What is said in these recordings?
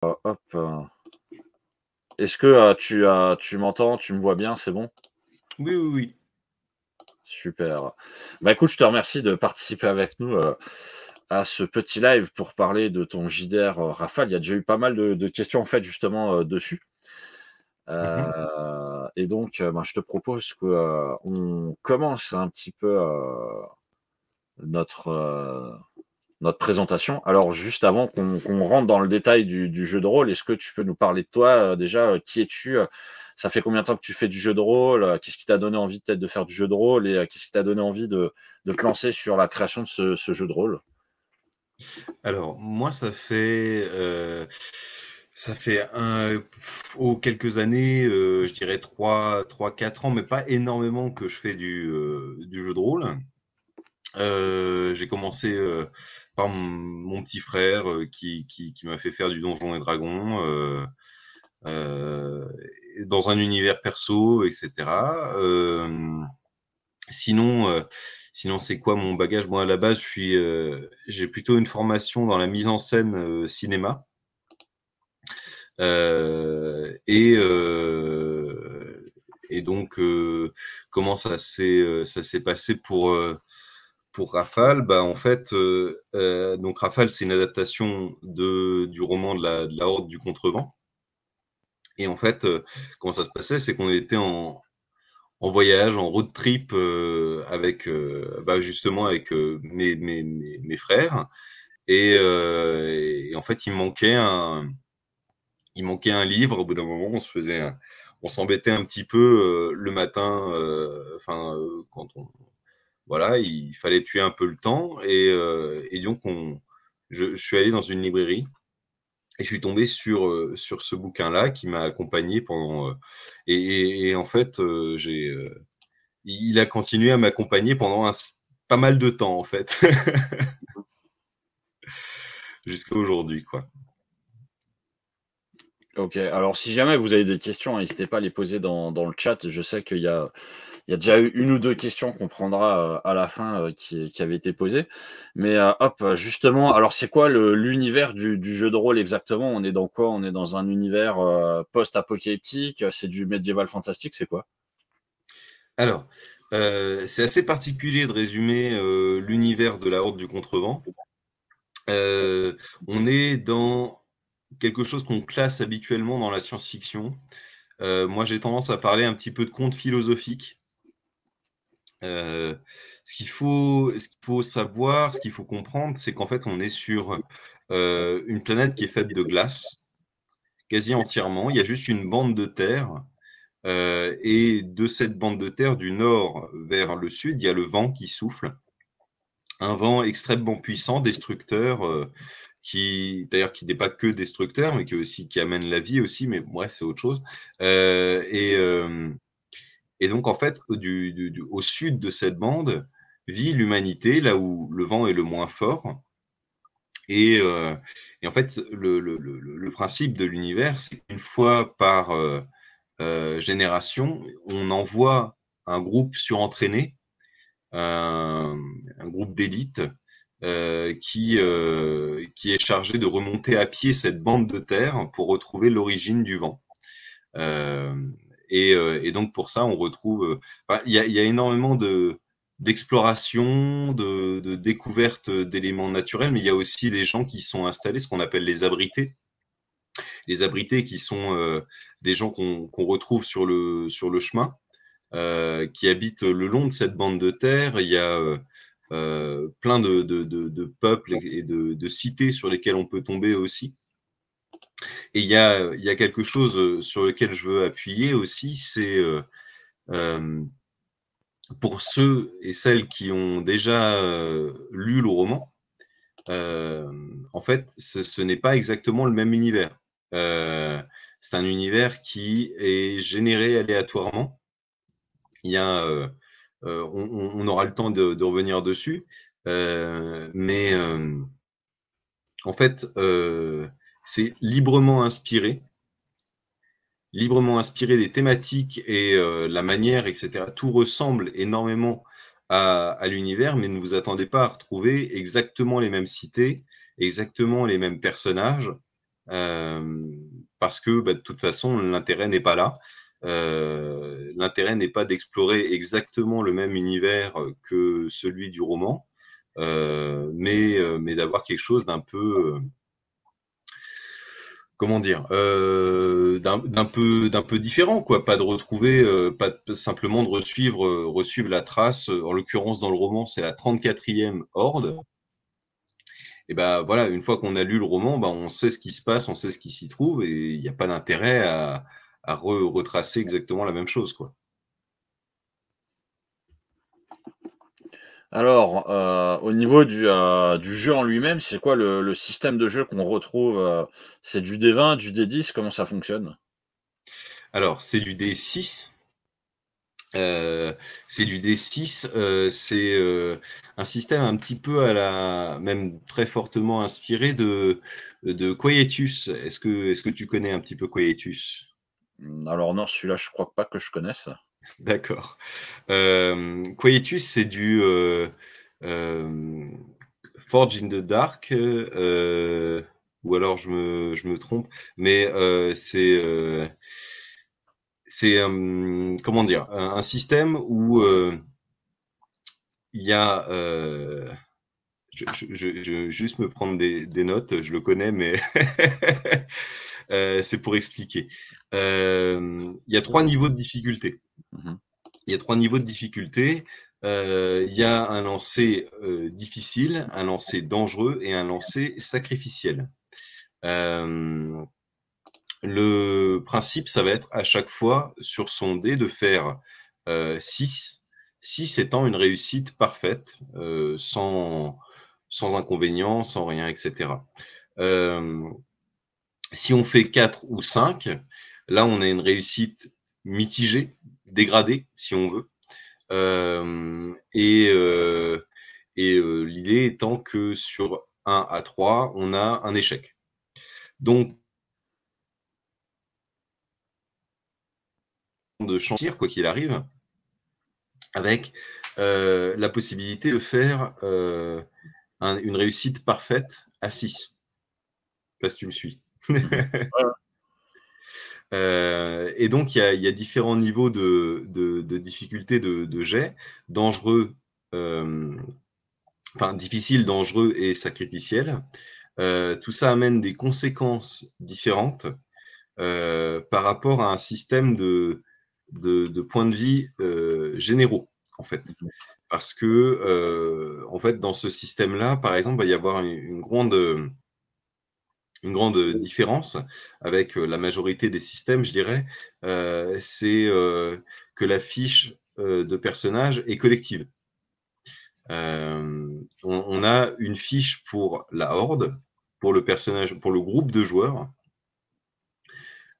Hop. Est-ce que tu m'entends, tu me vois bien, c'est bon? Oui, oui, oui. Super. Bah écoute, je te remercie de participer avec nous à ce petit live pour parler de ton JDR Rafale. Il y a déjà eu pas mal de questions en fait justement dessus. Mhm. Et donc, ben, je te propose que on commence un petit peu notre, notre présentation. Alors, juste avant qu'on rentre dans le détail du jeu de rôle, est-ce que tu peux nous parler de toi déjà? Qui es-tu? Ça fait combien de temps que tu fais du jeu de rôle? Qu'est-ce qui t'a donné envie peut-être de faire du jeu de rôle? Et qu'est-ce qui t'a donné envie de te lancer sur la création de ce jeu de rôle? Alors, moi, ça fait quelques années, je dirais 4 ans, mais pas énormément que je fais du jeu de rôle. J'ai commencé par mon petit frère qui m'a fait faire du Donjons et Dragons euh, dans un univers perso, etc. Sinon, sinon c'est quoi mon bagage? Moi, à la base, j'ai plutôt une formation dans la mise en scène cinéma. Euh, et, euh, et donc, comment ça s'est passé pour Rafale? Bah, en fait, donc Rafale, c'est une adaptation du roman de la Horde du Contrevent. Et en fait, comment ça se passait? C'est qu'on était en voyage, en road trip avec bah, justement avec mes frères. Et en fait, il manquait un livre. Au bout d'un moment, on s'embêtait un petit peu le matin. Enfin, quand on, voilà, il fallait tuer un peu le temps. Et donc, je suis allé dans une librairie et je suis tombé sur ce bouquin-là qui m'a accompagné pendant. Et en fait, il a continué à m'accompagner pendant pas mal de temps, en fait, jusqu'à aujourd'hui, quoi. Ok, alors si jamais vous avez des questions, n'hésitez pas à les poser dans le chat. Je sais qu'il y a déjà eu une ou deux questions qu'on prendra à la fin qui avaient été posées. Mais hop, justement, alors c'est quoi l'univers du jeu de rôle exactement? On est dans quoi? On est dans un univers post-apocalyptique? C'est du médiéval fantastique? C'est quoi? Alors, c'est assez particulier de résumer l'univers de la Horde du Contrevent. Euh, on est dans quelque chose qu'on classe habituellement dans la science-fiction. Moi, j'ai tendance à parler un petit peu de contes philosophiques. Euh, ce qu'il faut savoir, ce qu'il faut comprendre, c'est qu'en fait, on est sur une planète qui est faite de glace, quasi entièrement. Il y a juste une bande de terre. Et de cette bande de terre, du nord vers le sud, il y a le vent qui souffle. Un vent extrêmement puissant, destructeur, d'ailleurs, qui n'est pas que destructeur, mais qui amène la vie aussi, mais bref, c'est autre chose. Euh, et, euh, et donc, en fait, au sud de cette bande, vit l'humanité, là où le vent est le moins fort. Et, euh, et en fait, le principe de l'univers, c'est qu'une fois par génération, on envoie un groupe surentraîné, un groupe d'élite, qui est chargé de remonter à pied cette bande de terre pour retrouver l'origine du vent. Euh, et donc pour ça, on retrouve, enfin, il y a énormément d'exploration, de découverte d'éléments naturels, mais il y a aussi des gens qui sont installés, ce qu'on appelle les abrités. Les abrités qui sont des gens qu'on retrouve sur le chemin, qui habitent le long de cette bande de terre. Il y a plein de peuples et de cités sur lesquelles on peut tomber aussi. Et il y a quelque chose sur lequel je veux appuyer aussi, c'est euh, pour ceux et celles qui ont déjà lu le roman, en fait, ce n'est pas exactement le même univers. Euh, c'est un univers qui est généré aléatoirement. Il y a, on aura le temps de revenir dessus, mais en fait, c'est librement inspiré des thématiques et la manière, etc. Tout ressemble énormément à l'univers, mais ne vous attendez pas à retrouver exactement les mêmes cités, exactement les mêmes personnages. parce que de toute façon, l'intérêt n'est pas là. L'intérêt n'est pas d'explorer exactement le même univers que celui du roman, mais d'avoir quelque chose d'un peu, comment dire, d'un peu différent, quoi. Pas de retrouver, pas simplement de resuivre la trace. En l'occurrence, dans le roman, c'est la 34e Horde. Et voilà, une fois qu'on a lu le roman, on sait ce qui se passe, on sait ce qui s'y trouve, et il n'y a pas d'intérêt à retracer exactement la même chose, quoi. Alors, au niveau du jeu en lui-même, c'est quoi le système de jeu qu'on retrouve? C'est du D20, du D10? Comment ça fonctionne? Alors, c'est du D6. C'est du D6. C'est un système un petit peu même très fortement inspiré de Quietus. Est-ce que tu connais un petit peu Quietus? Alors non, celui-là, je crois pas que je connaisse. D'accord. Quietus, c'est du Forge in the Dark, ou alors je me trompe, mais c'est comment dire, un système où il y a je juste me prendre des notes, je le connais, mais c'est pour expliquer. Il y a 3 niveaux de difficulté. Mmh. Il y a 3 niveaux de difficulté. Il y a un lancer difficile, un lancer dangereux et un lancer sacrificiel. Le principe, ça va être à chaque fois sur son dé de faire 6, 6 étant une réussite parfaite, sans inconvénient, sans rien, etc. Si on fait 4 ou 5, là, on a une réussite mitigée, dégradée, si on veut. L'idée étant que sur 1 à 3, on a un échec. Donc, de chantier, quoi qu'il arrive, avec la possibilité de faire une réussite parfaite à 6. Je sais pas si tu me suis. Mmh. Ouais, Et donc, il y a différents niveaux de difficulté de jet, dangereux, enfin difficile, dangereux et sacrificiel. Tout ça amène des conséquences différentes par rapport à un système de points de vie généraux, en fait. mmh. Parce que, en fait, dans ce système-là, par exemple, il va y avoir une grande différence avec la majorité des systèmes, je dirais. C'est que la fiche de personnage est collective. On a une fiche pour la horde, pour le personnage, pour le groupe de joueurs.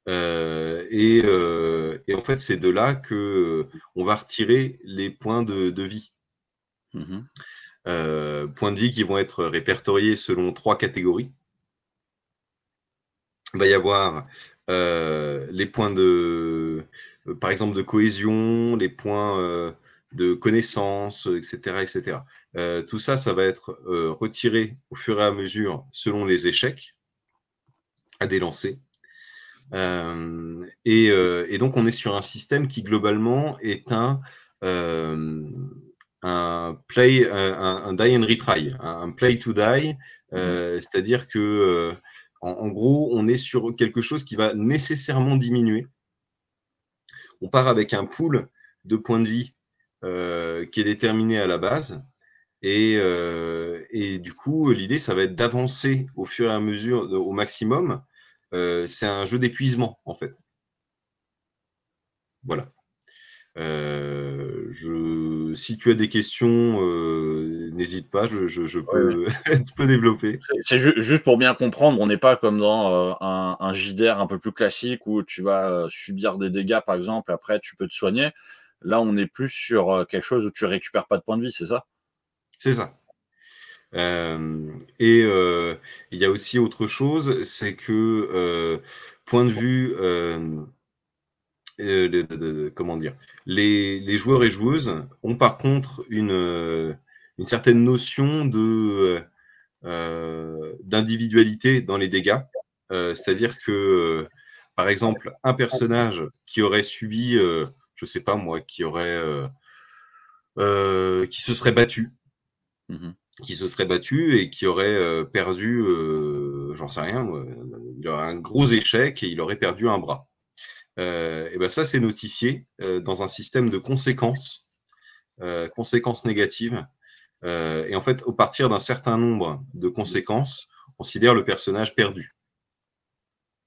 Et en fait, c'est de là que on va retirer les points de vie. Mmh. Points de vie qui vont être répertoriés selon 3 catégories. Il va y avoir les points par exemple, de cohésion, les points de connaissance, etc., etc. Tout ça, ça va être retiré au fur et à mesure selon les échecs à des lancers. Et donc, on est sur un système qui, globalement, est un play, un die and retry, un play to die. Mmh. C'est-à-dire que, en gros, on est sur quelque chose qui va nécessairement diminuer. On part avec un pool de points de vie qui est déterminé à la base. Et du coup, l'idée, ça va être d'avancer au fur et à mesure, au maximum. C'est un jeu d'épuisement, en fait. Voilà. Si tu as des questions, n'hésite pas, je Ouais, ouais. peux, je peux développer. C'est juste pour bien comprendre, on n'est pas comme dans, un JDR un peu plus classique où tu vas, subir des dégâts, par exemple, après tu peux te soigner. Là, on est plus sur, quelque chose où tu récupères pas de points de vie, c'est ça? C'est ça. Et il y a aussi autre chose, c'est que, point de vue, comment dire? Les joueurs et joueuses ont par contre une certaine notion d'individualité dans les dégâts. C'est-à-dire que, par exemple, un personnage qui aurait subi, je sais pas moi, qui se serait battu, Mmh. et qui aurait perdu, j'en sais rien, moi, il aurait un gros échec et il aurait perdu un bras. Et ben ça, c'est notifié dans un système de conséquences négatives. Et en fait, au partir d'un certain nombre de conséquences, on considère le personnage perdu.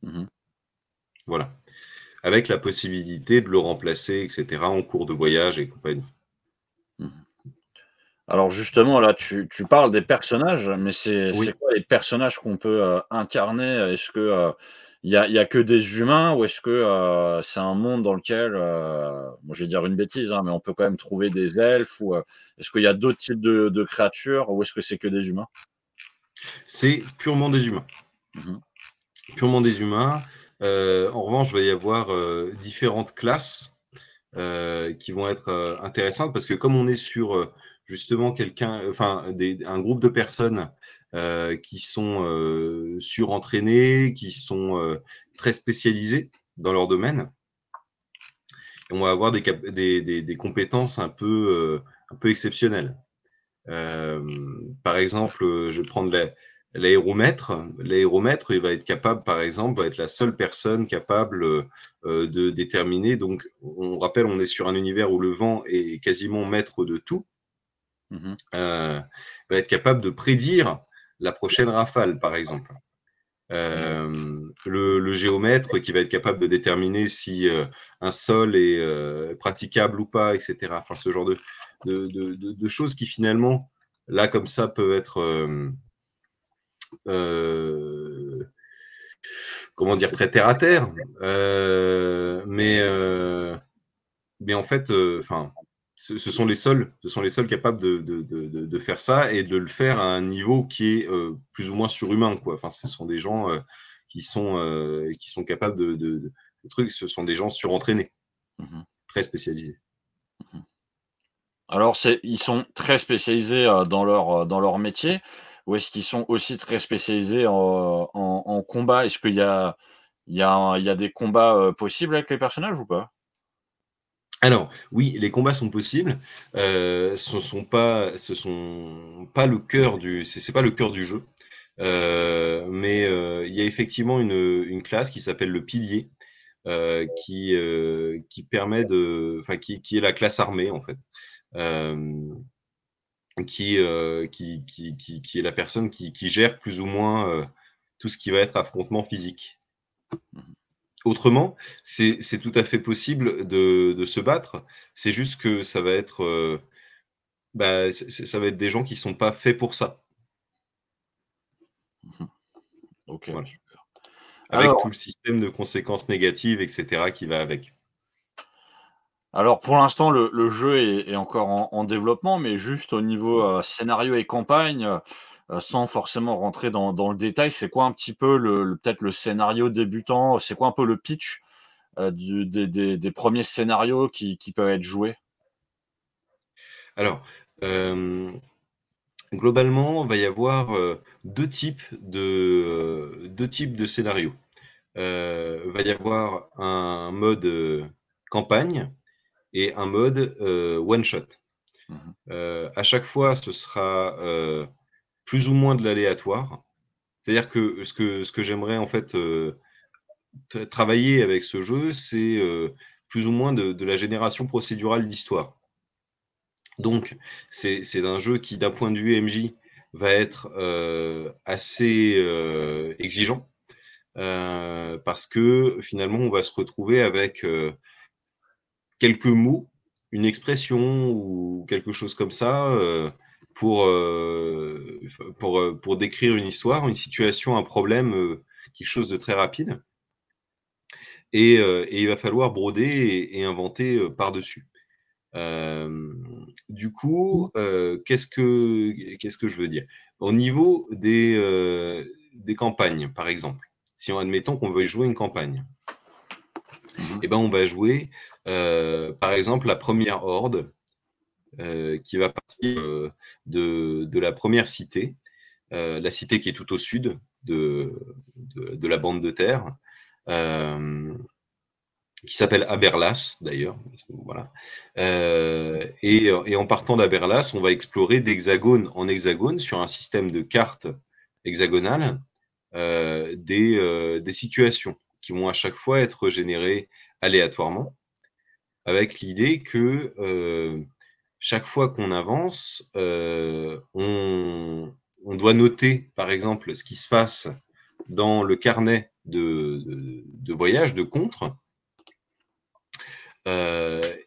Mmh. Voilà. Avec la possibilité de le remplacer, etc., en cours de voyage et compagnie. Mmh. Alors justement, là, tu parles des personnages, mais c'est Oui. quoi les personnages qu'on peut, incarner? Est-ce que, il y a que des humains ou est-ce que, c'est un monde dans lequel, bon, je vais dire une bêtise, hein, mais on peut quand même trouver des elfes ou, est-ce qu'il y a d'autres types de créatures ou est-ce que c'est que des humains? C'est purement des humains. Mmh. Purement des humains. En revanche, il va y avoir différentes classes qui vont être intéressantes parce que comme on est sur justement un groupe de personnes qui sont surentraînées, qui sont très spécialisées dans leur domaine, on va avoir des compétences un peu exceptionnelles. Par exemple, je vais prendre l'aéromètre. L'aéromètre, il va être capable, par exemple, va être la seule personne capable de déterminer. Donc, on rappelle, on est sur un univers où le vent est quasiment maître de tout. Mmh. Va être capable de prédire la prochaine rafale, par exemple. Mmh. Le géomètre qui va être capable de déterminer si un sol est praticable ou pas, etc. Enfin, ce genre de choses qui finalement, là, comme ça, peuvent être, euh, comment dire, très terre à terre. Mais en fait, enfin, ce sont les seuls capables de faire ça et de le faire à un niveau qui est plus ou moins surhumain, quoi. Enfin, ce sont des gens qui sont capables de trucs. Ce sont des gens surentraînés, Mmh. très spécialisés. Mmh. Alors ils sont très spécialisés, dans leur métier ou est-ce qu'ils sont aussi très spécialisés en combat? Est-ce qu'il y a des combats, possibles avec les personnages ou pas? Alors, oui, les combats sont possibles. Ce sont pas le cœur c'est pas le cœur du jeu. Mais il y a effectivement une classe qui s'appelle le pilier, qui permet qui est la classe armée en fait, euh, qui est la personne qui gère plus ou moins tout ce qui va être affrontement physique. Mmh. Autrement, c'est tout à fait possible de se battre. C'est juste que ça va être, ça va être des gens qui sont pas faits pour ça. Mmh. OK. Voilà. Avec tout Alors le système de conséquences négatives, etc., qui va avec. alors pour l'instant le jeu est encore en développement, mais juste au niveau, scénario et campagne, sans forcément rentrer dans le détail, c'est quoi un petit peu peut-être le scénario débutant? C'est quoi un peu le pitch, du des 1ers scénarios qui peuvent être joués? Alors, globalement, il va y avoir, 2 types de scénarios. Va y avoir un mode, campagne et un mode, one shot. Mmh. À chaque fois, ce sera, plus ou moins de l'aléatoire. C'est-à-dire que ce que j'aimerais en fait, travailler avec ce jeu, c'est, plus ou moins de la génération procédurale d'histoire. Donc, c'est un jeu qui, d'un point de vue MJ, va être assez exigeant, parce que finalement, on va se retrouver avec quelques mots, une expression ou quelque chose comme ça pour décrire une histoire, une situation, un problème, quelque chose de très rapide. Et il va falloir broder et inventer par-dessus. Du coup, qu'est-ce que je veux dire? Au niveau des campagnes, par exemple, si admettons qu'on veuille jouer une campagne, Mmh. et ben, on va jouer, par exemple, la première horde, qui va partir, de la première cité, la cité qui est tout au sud. de la bande de terre, qui s'appelle Aberlas d'ailleurs. Voilà. Et en partant d'Aberlas, on va explorer d'hexagone en hexagone sur un système de cartes hexagonales des situations qui vont à chaque fois être générées aléatoirement, avec l'idée que chaque fois qu'on avance, on doit noter, par exemple, ce qui se passe dans le carnet de voyage, de contre,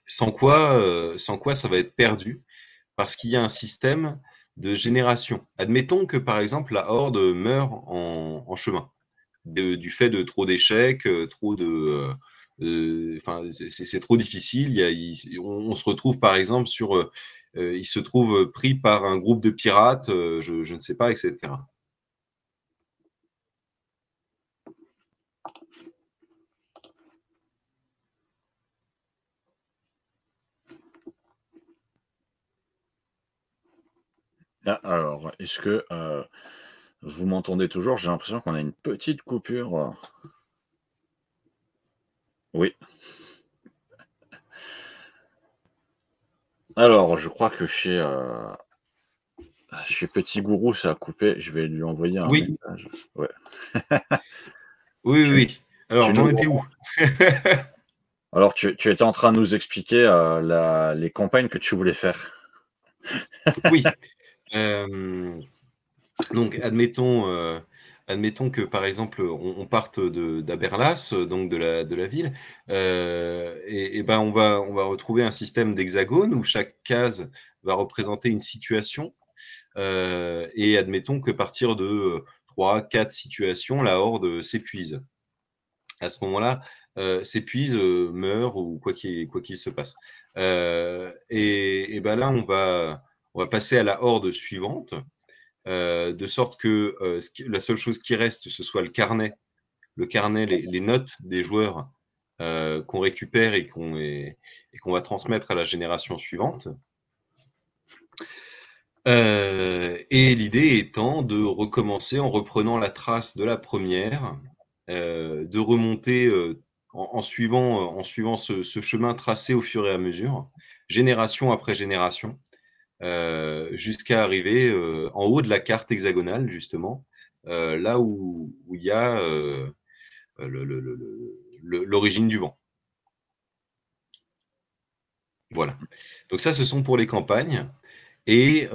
sans quoi ça va être perdu, parce qu'il y a un système de génération. Admettons que, par exemple, la horde meurt en chemin, du fait de trop d'échecs, trop de... Enfin, c'est trop difficile. On se retrouve, par exemple, il se trouve pris par un groupe de pirates, je ne sais pas, etc. Ah, alors, est-ce que vous m'entendez toujours? J'ai l'impression qu'on a une petite coupure. Oui. Alors, je crois que chez Petit Gourou, ça a coupé. Je vais lui envoyer un Oui, message. Ouais. oui, Tu, oui. Alors, tu j'en nous... étais où? Alors, tu étais en train de nous expliquer les campagnes que tu voulais faire. Oui. Donc, admettons que, par exemple, on parte d'Aberlas, donc de la ville, et ben on va retrouver un système d'hexagone où chaque case va représenter une situation, et admettons que partir de 3, 4 situations, la horde s'épuise. À ce moment-là, s'épuise, meurt ou quoi qu'il se passe. Et ben là, on va passer à la horde suivante, de sorte que la seule chose qui reste, ce soit le carnet, les notes des joueurs qu'on récupère et qu'on va transmettre à la génération suivante. Et l'idée étant de recommencer en reprenant la trace de la première, de remonter en suivant ce chemin tracé au fur et à mesure, génération après génération, jusqu'à arriver en haut de la carte hexagonale, justement, là où il y a l'origine du vent. Voilà. Donc ça, ce sont pour les campagnes. Et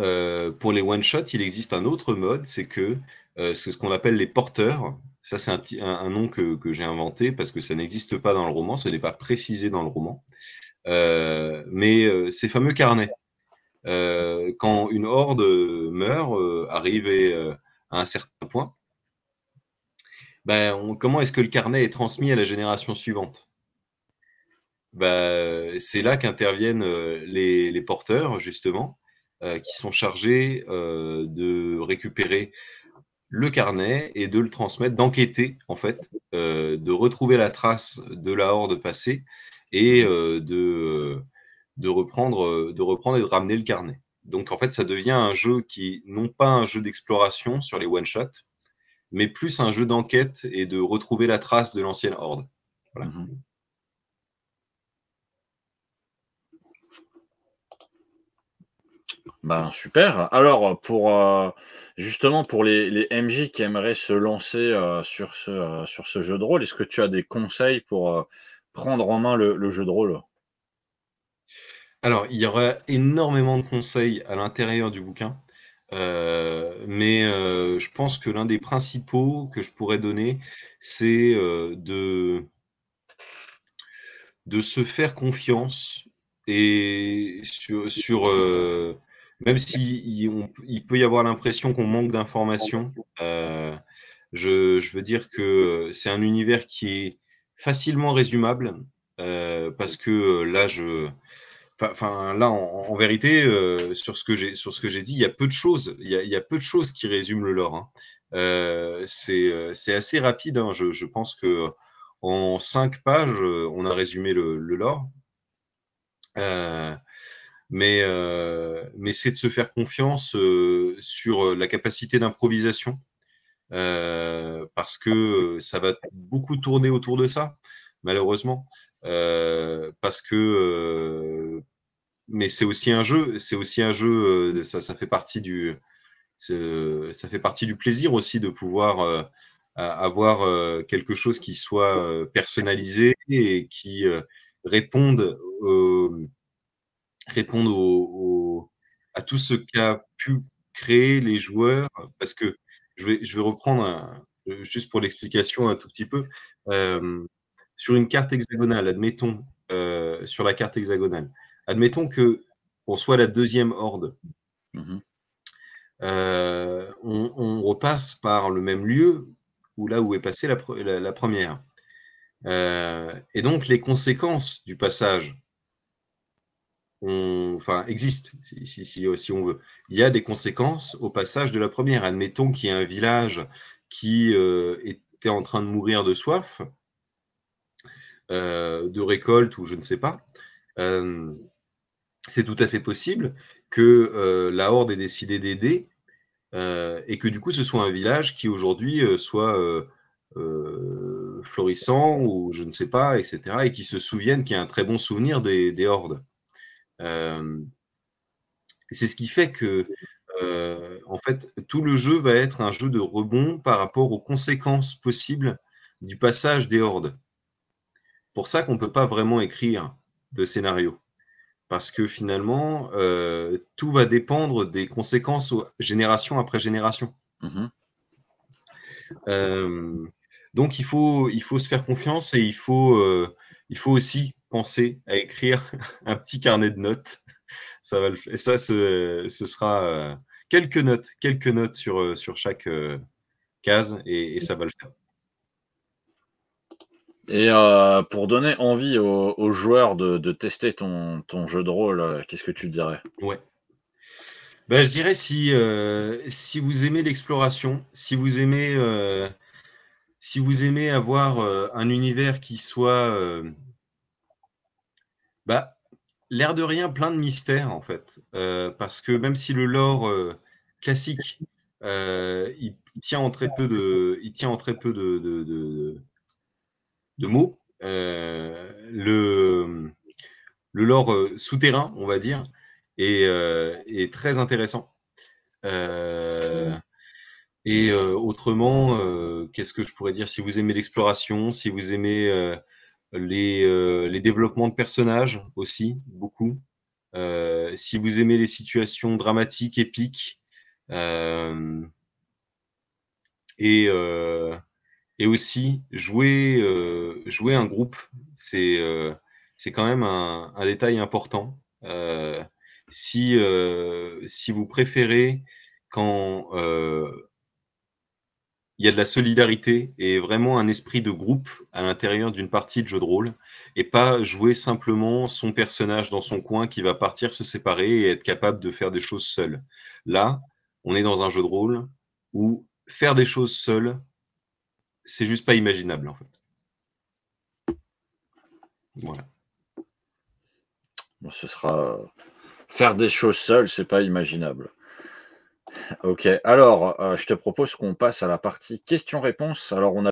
pour les one-shots, il existe un autre mode, c'est que c'est ce qu'on appelle les porteurs. Ça, c'est un nom que j'ai inventé parce que ça n'existe pas dans le roman, ce n'est pas précisé dans le roman. Mais ces fameux carnets, quand une horde meurt, arrive à un certain point, ben, comment est-ce que le carnet est transmis à la génération suivante? C'est là qu'interviennent les porteurs, justement, qui sont chargés de récupérer le carnet et de le transmettre, d'enquêter, en fait, de retrouver la trace de la horde passée et de reprendre et de ramener le carnet. Donc, en fait, ça devient un jeu qui, non pas un jeu d'exploration sur les one-shots, mais plus un jeu d'enquête et de retrouver la trace de l'ancienne horde. Voilà. Mhm. Ben, super. Alors, justement, pour les MJ qui aimeraient se lancer sur ce jeu de rôle, est-ce que tu as des conseils pour prendre en main le jeu de rôle? Alors, il y aura énormément de conseils à l'intérieur du bouquin, mais je pense que l'un des principaux que je pourrais donner, c'est de se faire confiance et même il peut y avoir l'impression qu'on manque d'informations, je veux dire que c'est un univers qui est facilement résumable, parce que là, enfin, là, en vérité, sur ce que j'ai dit, il y a peu de choses. Il y a peu de choses qui résument le lore, hein. C'est assez rapide, hein. Je pense que en 5 pages, on a résumé le lore. Euh, mais c'est de se faire confiance sur la capacité d'improvisation parce que ça va beaucoup tourner autour de ça, malheureusement. Parce que, mais c'est aussi un jeu, ça fait partie ça fait partie du plaisir aussi de pouvoir avoir quelque chose qui soit personnalisé et qui réponde, réponde à tout ce qu'a pu créer les joueurs. Parce que je vais reprendre juste pour l'explication un tout petit peu. Sur une carte hexagonale, admettons, sur la carte hexagonale, admettons que on soit la deuxième horde. On repasse par le même lieu où est passée la première. Et donc les conséquences du passage existent, si on veut. Il y a des conséquences au passage de la première. Admettons qu'il y ait un village qui était en train de mourir de soif, de récolte ou je ne sais pas. C'est tout à fait possible que la Horde ait décidé d'aider et que du coup ce soit un village qui aujourd'hui soit florissant ou je ne sais pas, etc. et qui se souviennent, qui a un très bon souvenir des Hordes. C'est ce qui fait que en fait, tout le jeu va être un jeu de rebond par rapport aux conséquences possibles du passage des Hordes. Pour ça qu'on ne peut pas vraiment écrire de scénario. Parce que finalement, tout va dépendre des conséquences génération après génération. Donc il faut se faire confiance et il faut aussi penser à écrire un petit carnet de notes. Ça va et ça, ce sera quelques notes sur chaque case et ça va le faire. Et pour donner envie aux joueurs de tester ton jeu de rôle, qu'est-ce que tu dirais? Ouais. Je dirais si vous aimez l'exploration, si vous aimez avoir un univers qui soit l'air de rien plein de mystères en fait, parce que même si le lore classique il tient en très peu de mots, le lore souterrain, on va dire, est très intéressant. Et autrement, qu'est-ce que je pourrais dire? Si vous aimez l'exploration, si vous aimez les développements de personnages aussi, beaucoup. Si vous aimez les situations dramatiques, épiques, et aussi jouer un groupe, c'est quand même un détail important. Si vous préférez quand il y a de la solidarité et vraiment un esprit de groupe à l'intérieur d'une partie de jeu de rôle et pas jouer simplement son personnage dans son coin qui va partir se séparer et être capable de faire des choses seul. Là, on est dans un jeu de rôle où faire des choses seul, c'est juste pas imaginable en fait. Voilà. Bon, ce sera faire des choses seul, c'est pas imaginable. Ok, alors je te propose qu'on passe à la partie questions-réponses. Alors on a